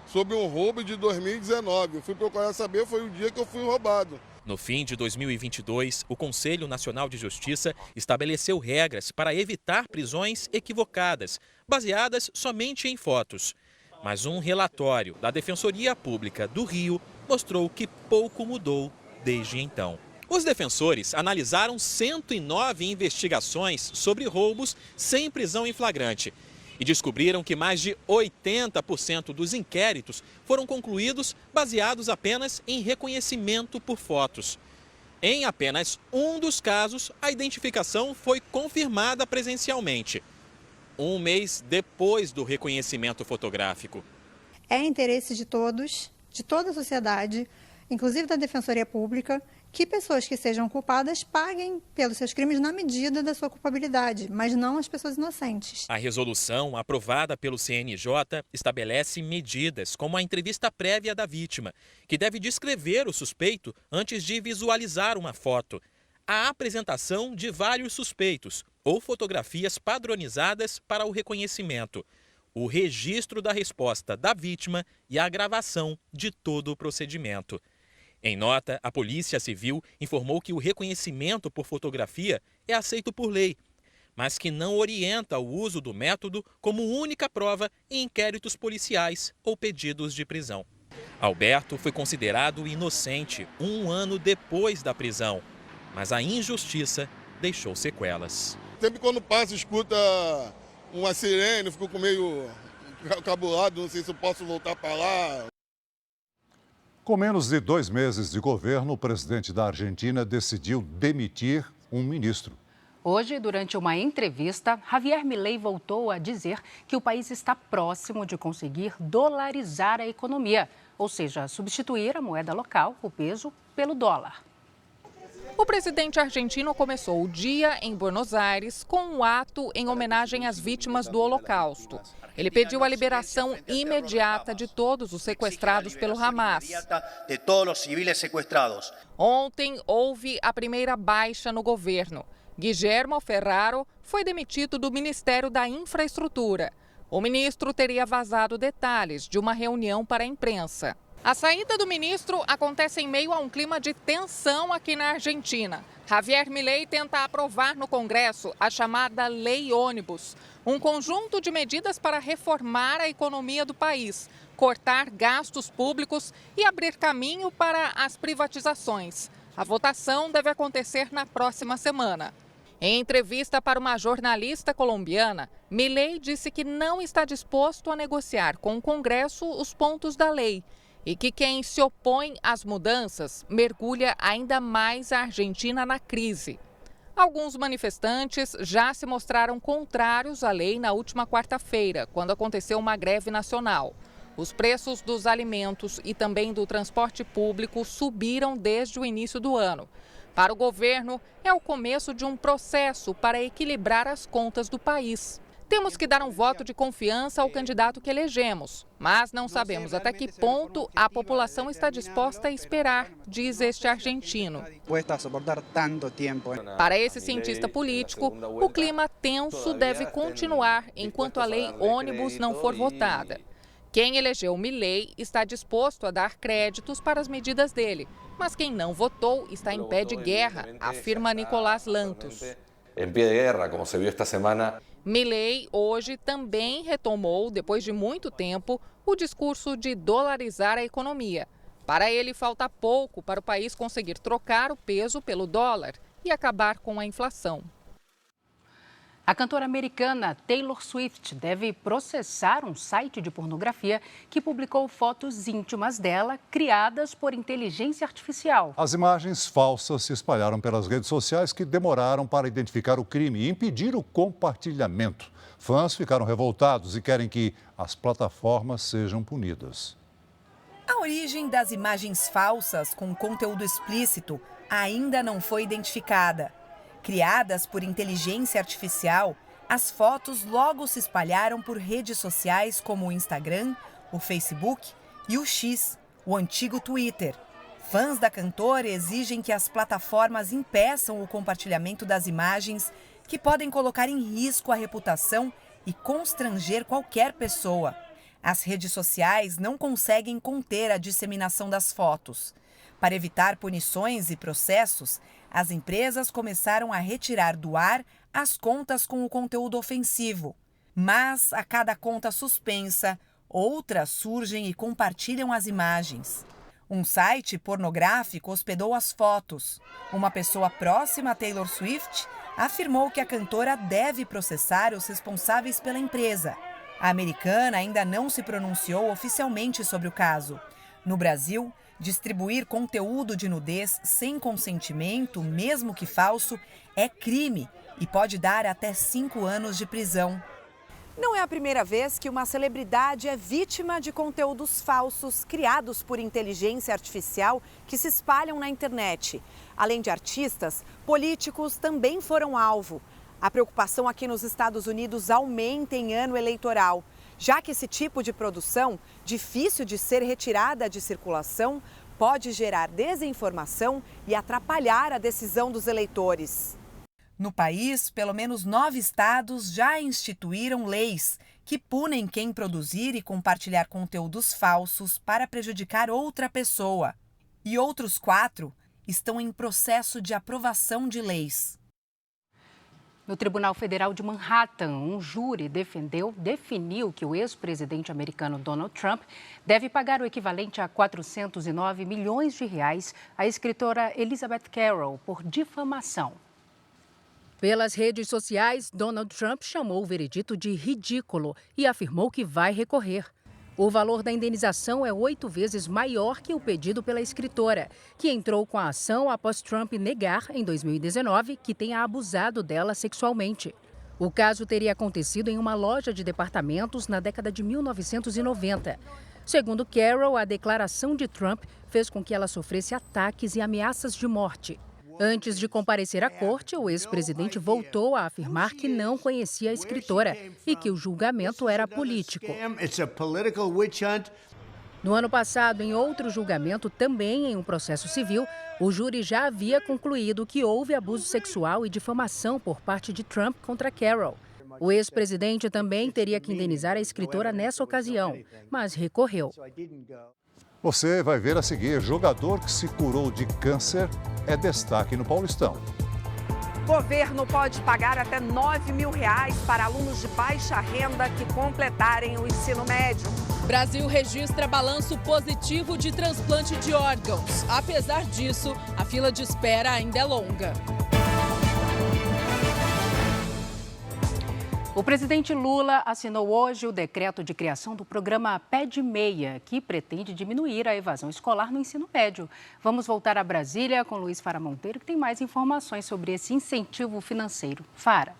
Sobre um roubo de 2019. Eu fui procurar saber, foi o dia que eu fui roubado. No fim de 2022, o Conselho Nacional de Justiça estabeleceu regras para evitar prisões equivocadas, baseadas somente em fotos. Mas um relatório da Defensoria Pública do Rio mostrou que pouco mudou desde então. Os defensores analisaram 109 investigações sobre roubos sem prisão em flagrante e descobriram que mais de 80% dos inquéritos foram concluídos baseados apenas em reconhecimento por fotos. Em apenas um dos casos, a identificação foi confirmada presencialmente, um mês depois do reconhecimento fotográfico. É interesse de todos, de toda a sociedade, inclusive da Defensoria Pública, que pessoas que sejam culpadas paguem pelos seus crimes na medida da sua culpabilidade, mas não as pessoas inocentes. A resolução, aprovada pelo CNJ, estabelece medidas como a entrevista prévia da vítima, que deve descrever o suspeito antes de visualizar uma foto, a apresentação de vários suspeitos ou fotografias padronizadas para o reconhecimento, o registro da resposta da vítima e a gravação de todo o procedimento. Em nota, a Polícia Civil informou que o reconhecimento por fotografia é aceito por lei, mas que não orienta o uso do método como única prova em inquéritos policiais ou pedidos de prisão. Alberto foi considerado inocente 1 ano depois da prisão, mas a injustiça deixou sequelas. Sempre quando passa, escuta uma sirene, fico com meio cabulado, não sei se eu posso voltar para lá. Com menos de 2 meses de governo, o presidente da Argentina decidiu demitir um ministro. Hoje, durante uma entrevista, Javier Milei voltou a dizer que o país está próximo de conseguir dolarizar a economia, ou seja, substituir a moeda local, o peso, pelo dólar. O presidente argentino começou o dia em Buenos Aires com um ato em homenagem às vítimas do Holocausto. Ele pediu a liberação imediata de todos os sequestrados pelo Hamas. Ontem houve a primeira baixa no governo. Guillermo Ferraro foi demitido do Ministério da Infraestrutura. O ministro teria vazado detalhes de uma reunião para a imprensa. A saída do ministro acontece em meio a um clima de tensão aqui na Argentina. Javier Milei tenta aprovar no Congresso a chamada Lei Ônibus, um conjunto de medidas para reformar a economia do país, cortar gastos públicos e abrir caminho para as privatizações. A votação deve acontecer na próxima semana. Em entrevista para uma jornalista colombiana, Milei disse que não está disposto a negociar com o Congresso os pontos da lei e que quem se opõe às mudanças mergulha ainda mais a Argentina na crise. Alguns manifestantes já se mostraram contrários à lei na última quarta-feira, quando aconteceu uma greve nacional. Os preços dos alimentos e também do transporte público subiram desde o início do ano. Para o governo, é o começo de um processo para equilibrar as contas do país. Temos que dar um voto de confiança ao candidato que elegemos, mas não sabemos até que ponto a população está disposta a esperar, diz este argentino. Para esse cientista político, o clima tenso deve continuar enquanto a lei ônibus não for votada. Quem elegeu Milei está disposto a dar créditos para as medidas dele, mas quem não votou está em pé de guerra, afirma Nicolás Lantos. Em pé de guerra, como se viu esta semana. Milei hoje também retomou, depois de muito tempo, o discurso de dolarizar a economia. Para ele, falta pouco para o país conseguir trocar o peso pelo dólar e acabar com a inflação. A cantora americana Taylor Swift deve processar um site de pornografia que publicou fotos íntimas dela criadas por inteligência artificial. As imagens falsas se espalharam pelas redes sociais que demoraram para identificar o crime e impedir o compartilhamento. Fãs ficaram revoltados e querem que as plataformas sejam punidas. A origem das imagens falsas com conteúdo explícito ainda não foi identificada. Criadas por inteligência artificial, as fotos logo se espalharam por redes sociais como o Instagram, o Facebook e o X, o antigo Twitter. Fãs da cantora exigem que as plataformas impeçam o compartilhamento das imagens que podem colocar em risco a reputação e constranger qualquer pessoa. As redes sociais não conseguem conter a disseminação das fotos. Para evitar punições e processos, as empresas começaram a retirar do ar as contas com o conteúdo ofensivo. Mas, a cada conta suspensa, outras surgem e compartilham as imagens. Um site pornográfico hospedou as fotos. Uma pessoa próxima a Taylor Swift afirmou que a cantora deve processar os responsáveis pela empresa. A americana ainda não se pronunciou oficialmente sobre o caso. No Brasil, distribuir conteúdo de nudez sem consentimento, mesmo que falso, é crime e pode dar até 5 anos de prisão. Não é a primeira vez que uma celebridade é vítima de conteúdos falsos criados por inteligência artificial que se espalham na internet. Além de artistas, políticos também foram alvo. A preocupação aqui nos Estados Unidos aumenta em ano eleitoral, já que esse tipo de produção, difícil de ser retirada de circulação, pode gerar desinformação e atrapalhar a decisão dos eleitores. No país, pelo menos 9 estados já instituíram leis que punem quem produzir e compartilhar conteúdos falsos para prejudicar outra pessoa. E outros 4 estão em processo de aprovação de leis. No Tribunal Federal de Manhattan, um júri definiu que o ex-presidente americano Donald Trump deve pagar o equivalente a 409 milhões de reais à escritora Elizabeth Carroll por difamação. Pelas redes sociais, Donald Trump chamou o veredito de ridículo e afirmou que vai recorrer. O valor da indenização é 8 vezes maior que o pedido pela escritora, que entrou com a ação após Trump negar, em 2019, que tenha abusado dela sexualmente. O caso teria acontecido em uma loja de departamentos na década de 1990. Segundo Carroll, a declaração de Trump fez com que ela sofresse ataques e ameaças de morte. Antes de comparecer à corte, o ex-presidente voltou a afirmar que não conhecia a escritora e que o julgamento era político. No ano passado, em outro julgamento, também em um processo civil, o júri já havia concluído que houve abuso sexual e difamação por parte de Trump contra Carroll. O ex-presidente também teria que indenizar a escritora nessa ocasião, mas recorreu. Você vai ver a seguir: jogador que se curou de câncer é destaque no Paulistão. Governo pode pagar até R$9 mil para alunos de baixa renda que completarem o ensino médio. Brasil registra balanço positivo de transplante de órgãos. Apesar disso, a fila de espera ainda é longa. O presidente Lula assinou hoje o decreto de criação do programa Pé de Meia, que pretende diminuir a evasão escolar no ensino médio. Vamos voltar a Brasília com Luiz Fara Monteiro, que tem mais informações sobre esse incentivo financeiro. Fara.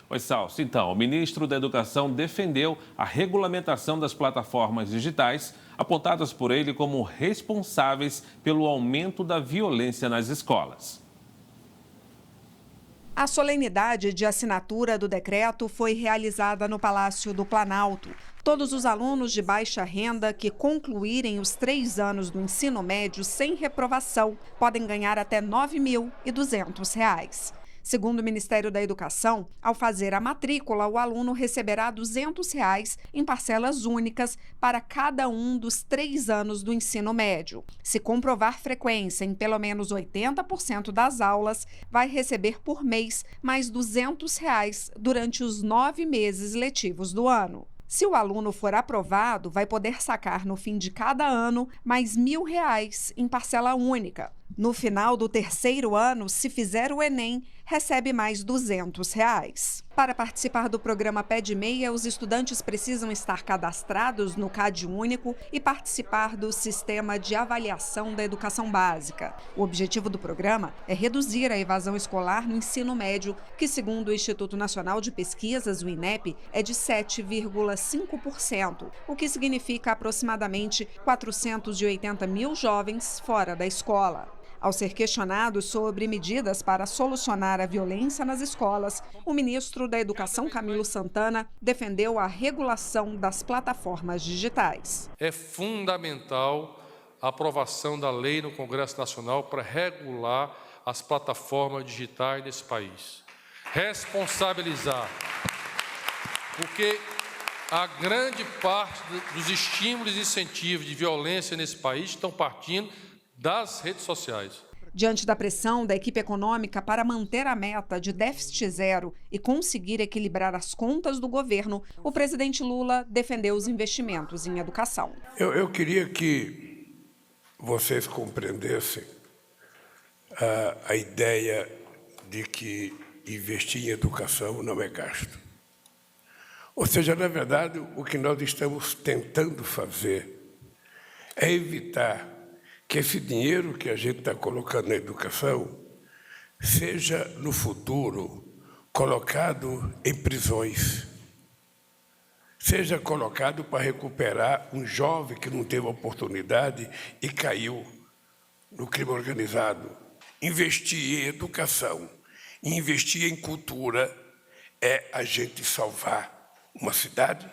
Oi, Salso. Então, o ministro da Educação defendeu a regulamentação das plataformas digitais, apontadas por ele como responsáveis pelo aumento da violência nas escolas. A solenidade de assinatura do decreto foi realizada no Palácio do Planalto. Todos os alunos de baixa renda que concluírem os 3 anos do ensino médio sem reprovação podem ganhar até R$ 9.200. Segundo o Ministério da Educação, ao fazer a matrícula, o aluno receberá R$ 200 em parcelas únicas para cada um dos 3 anos do ensino médio. Se comprovar frequência em pelo menos 80% das aulas, vai receber por mês mais R$ 200 durante os 9 meses letivos do ano. Se o aluno for aprovado, vai poder sacar no fim de cada ano mais R$ 1.000 em parcela única. No final do 3º ano, se fizer o Enem, recebe mais R$ 200. Para participar do programa Pé de Meia, os estudantes precisam estar cadastrados no CAD Único e participar do Sistema de Avaliação da Educação Básica. O objetivo do programa é reduzir a evasão escolar no ensino médio, que, segundo o Instituto Nacional de Pesquisas, o INEP, é de 7,5%, o que significa aproximadamente 480 mil jovens fora da escola. Ao ser questionado sobre medidas para solucionar a violência nas escolas, o ministro da Educação, Camilo Santana, defendeu a regulação das plataformas digitais. É fundamental a aprovação da lei no Congresso Nacional para regular as plataformas digitais nesse país. Responsabilizar, porque a grande parte dos estímulos e incentivos de violência nesse país estão partindo das redes sociais. Diante da pressão da equipe econômica para manter a meta de déficit zero e conseguir equilibrar as contas do governo, o presidente Lula defendeu os investimentos em educação. Eu queria que vocês compreendessem a ideia de que investir em educação não é gasto. Ou seja, na verdade, o que nós estamos tentando fazer é evitar que esse dinheiro que a gente está colocando na educação seja, no futuro, colocado em prisões, seja colocado para recuperar um jovem que não teve oportunidade e caiu no crime organizado. Investir em educação e investir em cultura é a gente salvar uma cidade,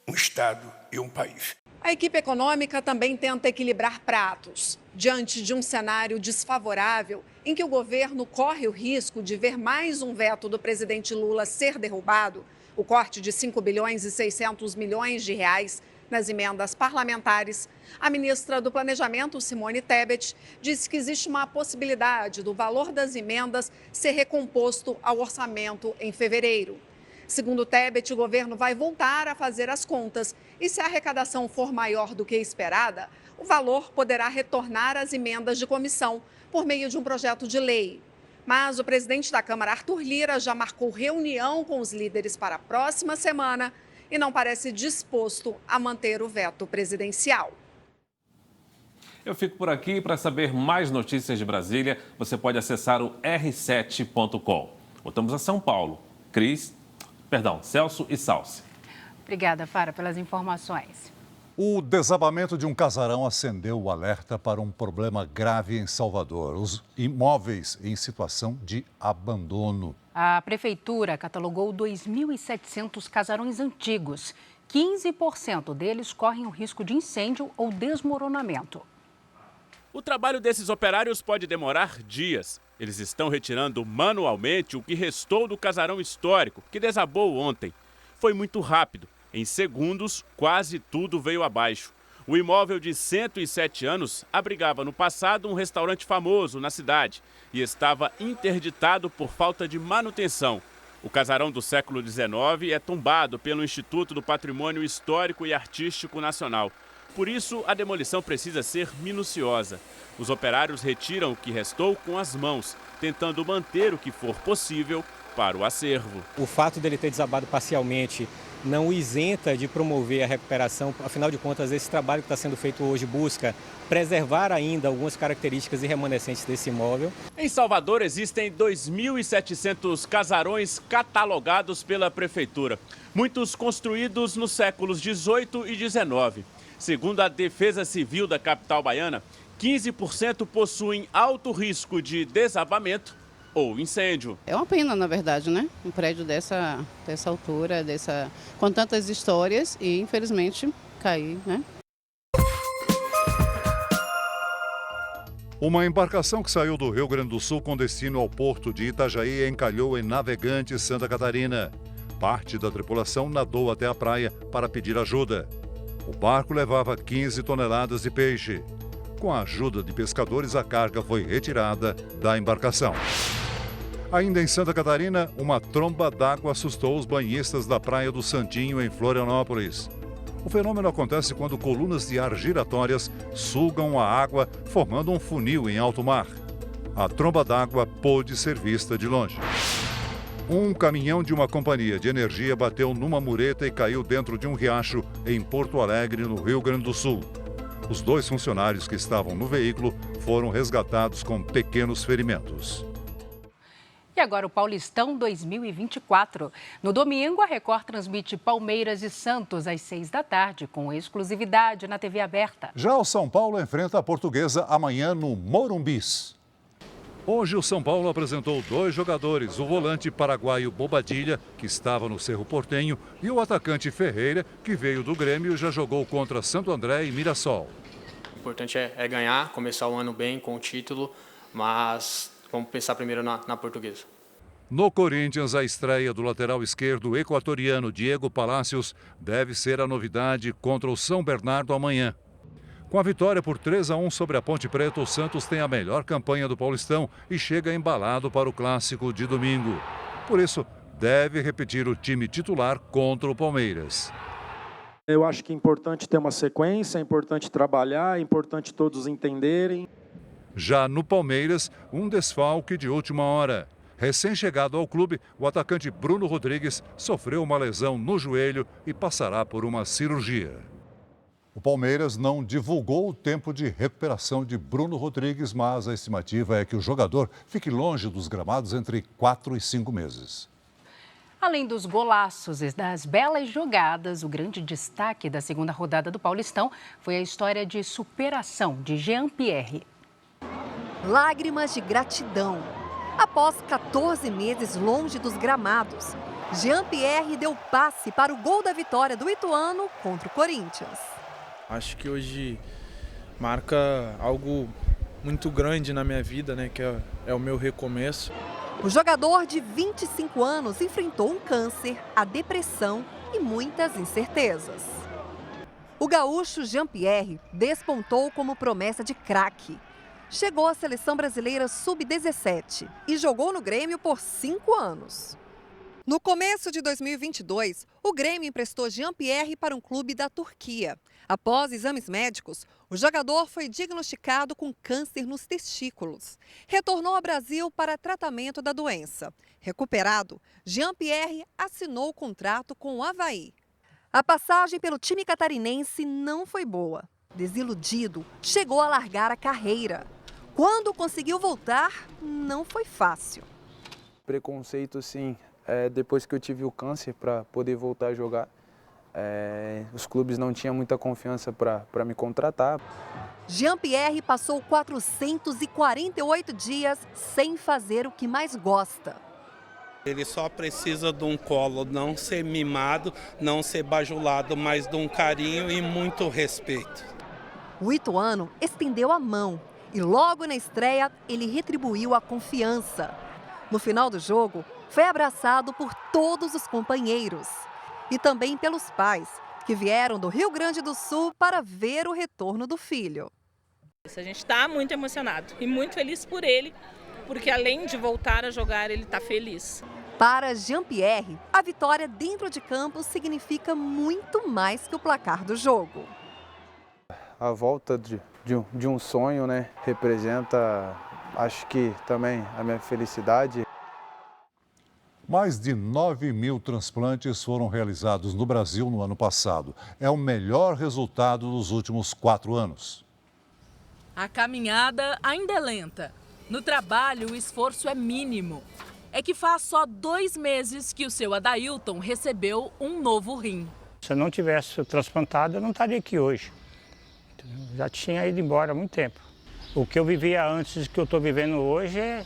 um estado e um país. A equipe econômica também tenta equilibrar pratos. Diante de um cenário desfavorável, em que o governo corre o risco de ver mais um veto do presidente Lula ser derrubado, o corte de 5 bilhões e 600 milhões de reais nas emendas parlamentares, a ministra do Planejamento, Simone Tebet, disse que existe uma possibilidade do valor das emendas ser recomposto ao orçamento em fevereiro. Segundo Tebet, o governo vai voltar a fazer as contas e, se a arrecadação for maior do que esperada, o valor poderá retornar às emendas de comissão por meio de um projeto de lei. Mas o presidente da Câmara, Arthur Lira, já marcou reunião com os líderes para a próxima semana e não parece disposto a manter o veto presidencial. Eu fico por aqui. Para saber mais notícias de Brasília, você pode acessar o r7.com. Voltamos a São Paulo. Celso e Salsi. Obrigada, Fara, pelas informações. O desabamento de um casarão acendeu o alerta para um problema grave em Salvador: os imóveis em situação de abandono. A prefeitura catalogou 2.700 casarões antigos. 15% deles correm o risco de incêndio ou desmoronamento. O trabalho desses operários pode demorar dias. Eles estão retirando manualmente o que restou do casarão histórico, que desabou ontem. Foi muito rápido. Em segundos, quase tudo veio abaixo. O imóvel de 107 anos abrigava no passado um restaurante famoso na cidade e estava interditado por falta de manutenção. O casarão do século XIX é tombado pelo Instituto do Patrimônio Histórico e Artístico Nacional. Por isso, a demolição precisa ser minuciosa. Os operários retiram o que restou com as mãos, tentando manter o que for possível para o acervo. O fato dele ter desabado parcialmente não o isenta de promover a recuperação. Afinal de contas, esse trabalho que está sendo feito hoje busca preservar ainda algumas características e remanescentes desse imóvel. Em Salvador existem 2.700 casarões catalogados pela prefeitura, muitos construídos nos séculos 18 e 19. Segundo a Defesa Civil da capital baiana, 15% possuem alto risco de desabamento ou incêndio. É uma pena, na verdade, né? Um prédio dessa altura, com tantas histórias e, infelizmente, cair, né? Uma embarcação que saiu do Rio Grande do Sul com destino ao porto de Itajaí encalhou em Navegantes, Santa Catarina. Parte da tripulação nadou até a praia para pedir ajuda. O barco levava 15 toneladas de peixe. Com a ajuda de pescadores, a carga foi retirada da embarcação. Ainda em Santa Catarina, uma tromba d'água assustou os banhistas da Praia do Santinho, em Florianópolis. O fenômeno acontece quando colunas de ar giratórias sugam a água, formando um funil em alto mar. A tromba d'água pôde ser vista de longe. Um caminhão de uma companhia de energia bateu numa mureta e caiu dentro de um riacho em Porto Alegre, no Rio Grande do Sul. Os 2 funcionários que estavam no veículo foram resgatados com pequenos ferimentos. E agora o Paulistão 2024. No domingo, a Record transmite Palmeiras e Santos às 6 da tarde, com exclusividade na TV aberta. Já o São Paulo enfrenta a Portuguesa amanhã no Morumbis. Hoje o São Paulo apresentou 2 jogadores, o volante paraguaio Bobadilha, que estava no Cerro Porteño, e o atacante Ferreira, que veio do Grêmio e já jogou contra Santo André e Mirassol. O importante é ganhar, começar o ano bem com o título, mas vamos pensar primeiro na Portuguesa. No Corinthians, a estreia do lateral esquerdo equatoriano Diego Palacios deve ser a novidade contra o São Bernardo amanhã. Com a vitória por 3-1 sobre a Ponte Preta, o Santos tem a melhor campanha do Paulistão e chega embalado para o clássico de domingo. Por isso, deve repetir o time titular contra o Palmeiras. Eu acho que é importante ter uma sequência, é importante trabalhar, é importante todos entenderem. Já no Palmeiras, um desfalque de última hora. Recém-chegado ao clube, o atacante Bruno Rodrigues sofreu uma lesão no joelho e passará por uma cirurgia. O Palmeiras não divulgou o tempo de recuperação de Bruno Rodrigues, mas a estimativa é que o jogador fique longe dos gramados entre 4 e 5 meses. Além dos golaços e das belas jogadas, o grande destaque da segunda rodada do Paulistão foi a história de superação de Jean-Pierre. Lágrimas de gratidão. Após 14 meses longe dos gramados, Jean-Pierre deu passe para o gol da vitória do ituano contra o Corinthians. Acho que hoje marca algo muito grande na minha vida, né? Que é o meu recomeço. O jogador de 25 anos enfrentou um câncer, a depressão e muitas incertezas. O gaúcho Jean-Pierre despontou como promessa de craque. Chegou à seleção brasileira sub-17 e jogou no Grêmio por 5 anos. No começo de 2022, o Grêmio emprestou Jean-Pierre para um clube da Turquia. Após exames médicos, o jogador foi diagnosticado com câncer nos testículos. Retornou ao Brasil para tratamento da doença. Recuperado, Jean-Pierre assinou o contrato com o Avaí. A passagem pelo time catarinense não foi boa. Desiludido, chegou a largar a carreira. Quando conseguiu voltar, não foi fácil. Preconceito, sim, depois que eu tive o câncer para poder voltar a jogar. Os clubes não tinham muita confiança para me contratar. Jean-Pierre passou 448 dias sem fazer o que mais gosta. Ele só precisa de um colo, não ser mimado, não ser bajulado, mas de um carinho e muito respeito. O ituano estendeu a mão e logo na estreia ele retribuiu a confiança. No final do jogo, foi abraçado por todos os companheiros e também pelos pais, que vieram do Rio Grande do Sul para ver o retorno do filho. A gente está muito emocionado e muito feliz por ele, porque além de voltar a jogar, ele está feliz. Para Jean-Pierre, a vitória dentro de campo significa muito mais que o placar do jogo. A volta de um sonho, né, representa, acho que também a minha felicidade. Mais de 9.000 transplantes foram realizados no Brasil no ano passado. É o melhor resultado dos últimos 4 anos. A caminhada ainda é lenta. No trabalho, o esforço é mínimo. É que faz só 2 meses que o seu Adailton recebeu um novo rim. Se eu não tivesse transplantado, eu não estaria aqui hoje. Já tinha ido embora há muito tempo. O que eu vivia antes do que eu estou vivendo hoje é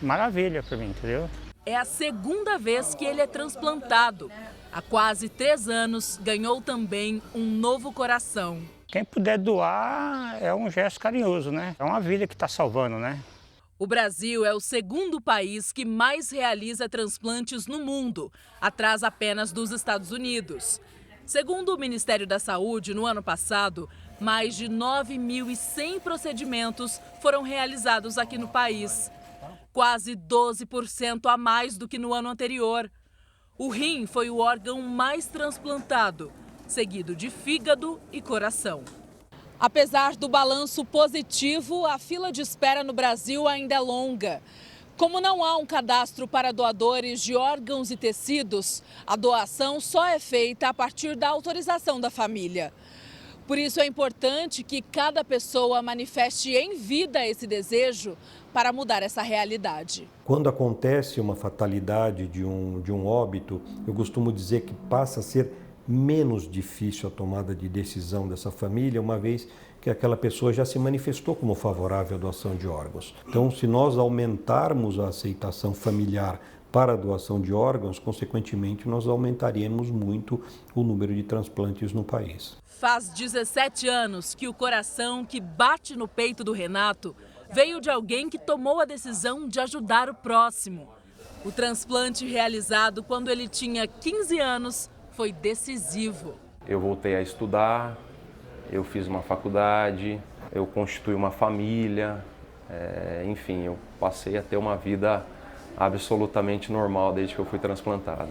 maravilha para mim, entendeu? É a segunda vez que ele é transplantado. Há quase 3 anos, ganhou também um novo coração. Quem puder doar é um gesto carinhoso, né? É uma vida que está salvando, né? O Brasil é o segundo país que mais realiza transplantes no mundo, atrás apenas dos Estados Unidos. Segundo o Ministério da Saúde, no ano passado, mais de 9.100 procedimentos foram realizados aqui no país. Quase 12% a mais do que no ano anterior. O rim foi o órgão mais transplantado, seguido de fígado e coração. Apesar do balanço positivo, a fila de espera no Brasil ainda é longa. Como não há um cadastro para doadores de órgãos e tecidos, a doação só é feita a partir da autorização da família. Por isso é importante que cada pessoa manifeste em vida esse desejo para mudar essa realidade. Quando acontece uma fatalidade de um óbito, eu costumo dizer que passa a ser menos difícil a tomada de decisão dessa família, uma vez que aquela pessoa já se manifestou como favorável à doação de órgãos. Então, se nós aumentarmos a aceitação familiar para a doação de órgãos, consequentemente, nós aumentaríamos muito o número de transplantes no país. Faz 17 anos que o coração que bate no peito do Renato veio de alguém que tomou a decisão de ajudar o próximo. O transplante realizado quando ele tinha 15 anos foi decisivo. Eu voltei a estudar, eu fiz uma faculdade, eu constituí uma família, enfim, eu passei a ter uma vida absolutamente normal desde que eu fui transplantado.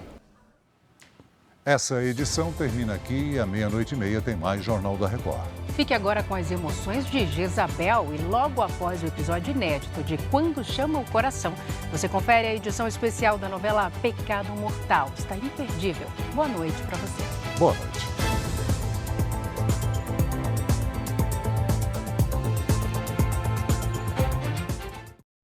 Essa edição termina aqui e à 00:30 tem mais Jornal da Record. Fique agora com as emoções de Jezabel e logo após o episódio inédito de Quando Chama o Coração, você confere a edição especial da novela Pecado Mortal. Está imperdível. Boa noite para você. Boa noite.